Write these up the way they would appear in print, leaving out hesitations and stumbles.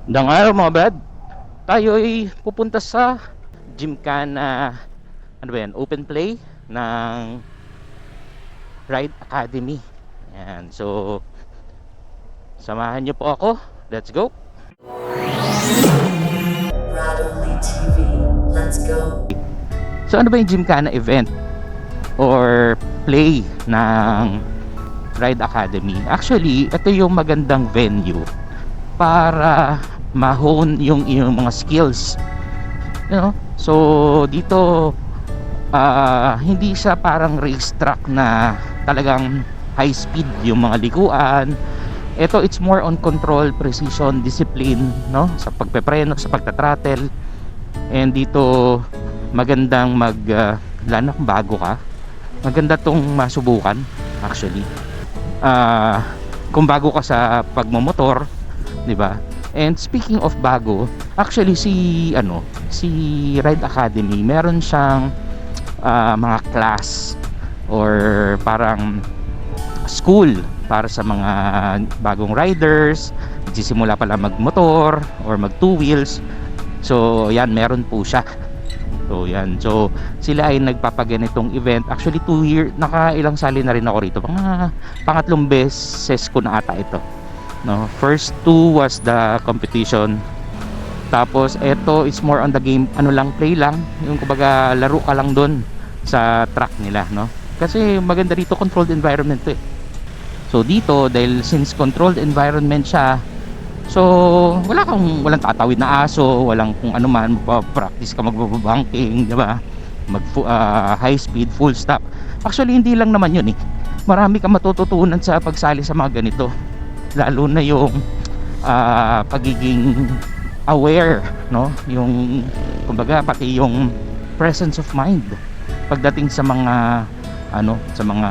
Dang araw mga brad, tayo ay pupunta sa Gymkhana, ano ba yan, open play ng Ride Academy. Yan, so samahan niyo po ako, let's go. Radically TV. Let's go. So ano ba yung Gymkhana event or play ng Ride Academy? Actually, ito yung magandang venue para ma-hone yung iyong mga skills, you know? So dito hindi siya parang racetrack na talagang high speed yung mga likuan. Ito, it's more on control, precision, discipline, no? Sa pagpepreno, sa pagta-throttle. And dito magandang lalo kung bago ka, maganda tong masubukan actually. Kung bago ka sa pagmomotor, 'di ba? And speaking of bago, actually si Ride Academy, meron siyang mga class or parang school para sa mga bagong riders, nagsisimula pala magmotor or mag two wheels. So yan, meron po siya. So yan, so sila ay nagpapaganitong event. Actually 2 year, nakailang sali na rin ako rito, mga pangatlong beses ko na ata ito, no? First two was the competition, tapos eto is more on the game, ano lang, play lang, yung kumbaga laro ka lang doon sa track nila, no? Kasi maganda dito, controlled environment to eh. So dito, dahil since controlled environment siya, so walang tatawid na aso, walang kung ano man, practice ka magbabanking, di ba? High speed, full stop. Actually hindi lang naman yun eh, marami kang matututunan sa pagsali sa mga ganito, lalo na yung pagiging aware, no? Yung kumbaga pati yung presence of mind pagdating sa mga sa mga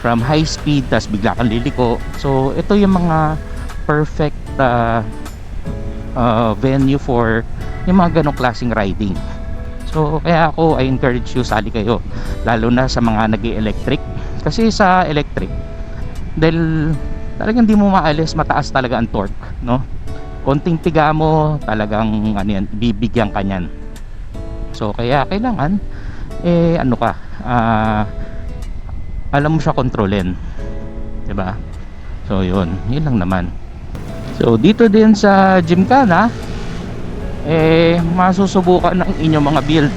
from high speed tas bigla kang liliko. So ito yung mga perfect venue for yung mga ganong klaseng riding. So kaya ako, I encourage you, sali kayo, lalo na sa mga nag-electric. Kasi sa electric, dahil talagang di mo maalis, mataas talaga ang torque, no? Konting piga mo, talagang yan, bibigyan ka niyan. So kaya kailangan alam mo siya kontrolin, 'di ba? So yun lang naman. So dito din sa Gymkhana, masusubukan ang inyong mga build,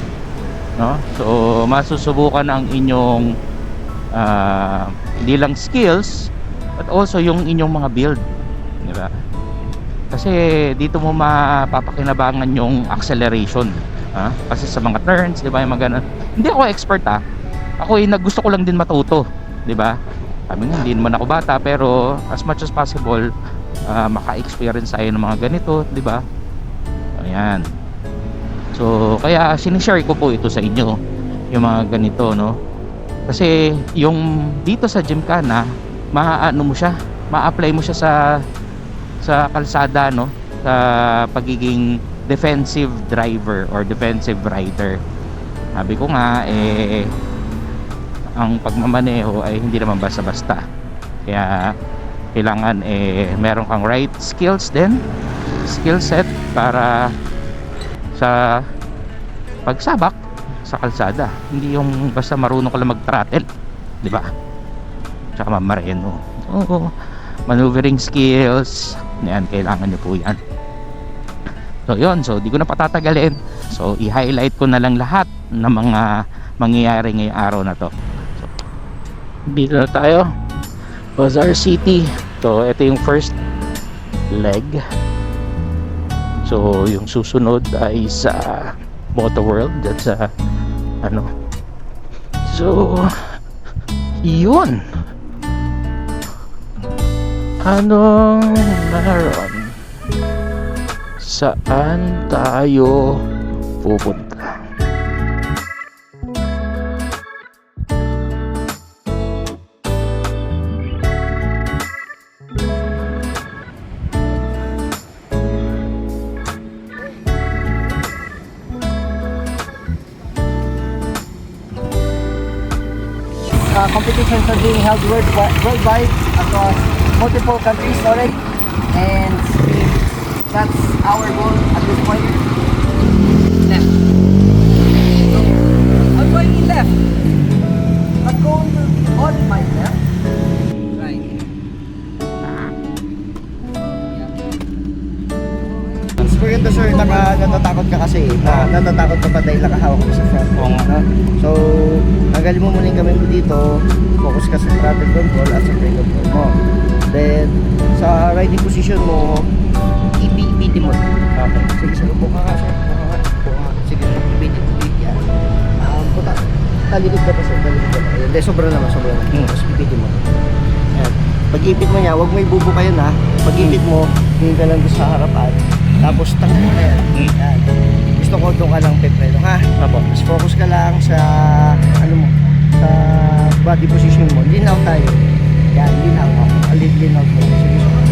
no? So masusubukan ang inyong hindi lang skills, but also yung inyong mga build, 'di ba? Kasi dito mo mapapakinabangan yung acceleration, kasi sa mga turns, 'di ba, yung mga ganun. Hindi ako expert, ako gusto ko lang din matuto, 'di ba? Sabi nga, hindi naman ako bata, pero as much as possible maka-experience tayo ng mga ganito, 'di ba? Ayan. So kaya sinishare ko po ito sa inyo, yung mga ganito, no? Kasi yung dito sa Gymkhana, maaano mo siya, ma-apply mo siya sa kalsada, no? Sa pagiging defensive driver or defensive rider. Sabi ko nga, ang pagmamaneho ay hindi naman basta-basta. Kaya kailangan meron kang right skills din, skill set para sa pagsabak sa kalsada. Hindi yung basta marunong ka lang mag-throttle, di ba? Tsaka mamareno. Oo, maneuvering skills, yan, kailangan nyo po yan. So yun, so di ko na patatagalin. So i-highlight ko na lang lahat ng mga mangyayari ngayong araw na to. So, dito na tayo, Bazaar City. So ito yung first leg. So yung susunod ay sa Moto World at sa so yun, anong meron, saan tayo pupunta? Competitions are being held worldwide across multiple countries already. and speed. That's our goal at this point. Left. So, I'm going in left. The cone will be on my left. Right. Mas maganda sir, natatakot ka kasi. Natatakot ka pa dahil nakahawak ka sa front. Oo nga. No? So, tanggalin mo muna yung kamay mo dito. Focus ka sa throttle control at sa brake control mo. Then, sa riding position mo, ipiti mo. Okay. Sige sir, buka ka sir. Buka. Sige, ipiti. Yan. Puta. Talikod ka pa sir. Talikod ka pa. Hindi, sobra naman. Tapos ipiti mo. Yan. Pag-ipit mo niya, huwag mo ibubuka yun ha. Pag-ipit mo, tingin ka lang doon sa harapan. Tapos tanggal mo na yan. Yan. Gusto ko doon ka lang pepreno ha. Tapos focus ka lang sa sa body position mo. Linaw tayo. Yan, linaw mo. Linaw mo. Sige, sige.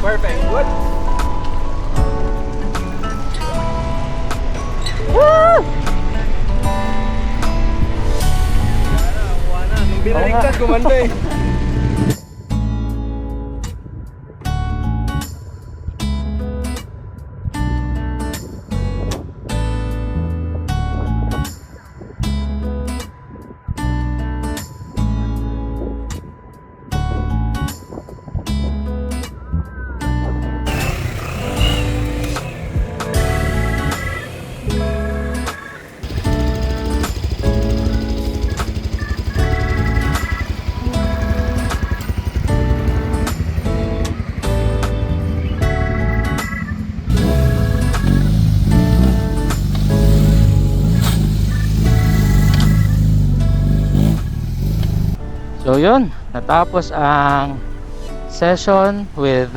Perfect. Good. Nung binaligtad, gumanda eh. So yun, natapos ang session with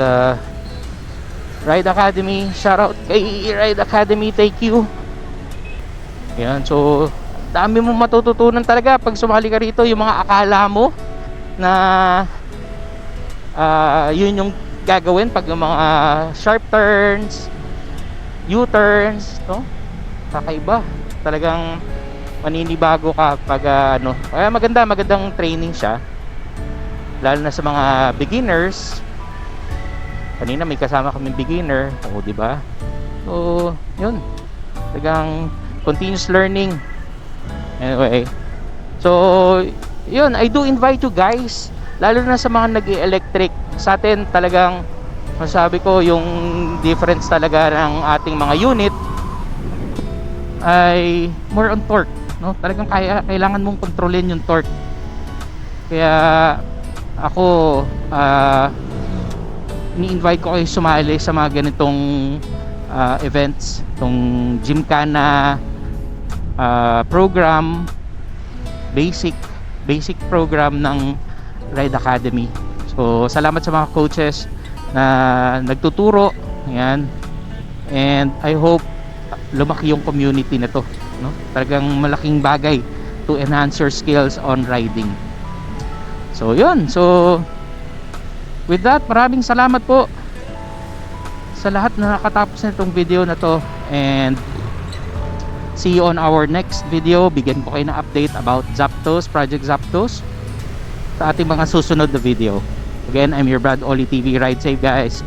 Ride Academy. Shoutout kay Ride Academy, thank you. Yan, so dami mong matututunan talaga pag sumali ka rito. Yung mga akala mo na yun yung gagawin pag yung mga sharp turns, U-turns, no? Kakaiba. Talagang maninibago ka pag kaya magandang training siya, lalo na sa mga beginners. Kanina may kasama kaming beginner, di ba? So yun, talagang continuous learning. Anyway, so yun, I do invite you guys, lalo na sa mga nag-electric. Sa atin talagang masabi ko, yung difference talaga ng ating mga unit ay more on torque, no? Talagang kailangan mong kontrolin yung torque. Kaya ako ni-invite ko kayo sumali sa mga ganitong events, itong Gymkhana program, basic program ng Ride Academy. So salamat sa mga coaches na nagtuturo, yan, and I hope lumaki yung community na to, no? Talagang malaking bagay to enhance your skills on riding. So yun, so with that, maraming salamat po sa lahat na nakatapos na itong video na to, and see you on our next video. Bigyan ko kayo ng update about Zapdos, Project Zapdos, sa ating mga susunod na video. Again, I'm your Brad Oli TV. Ride safe, guys.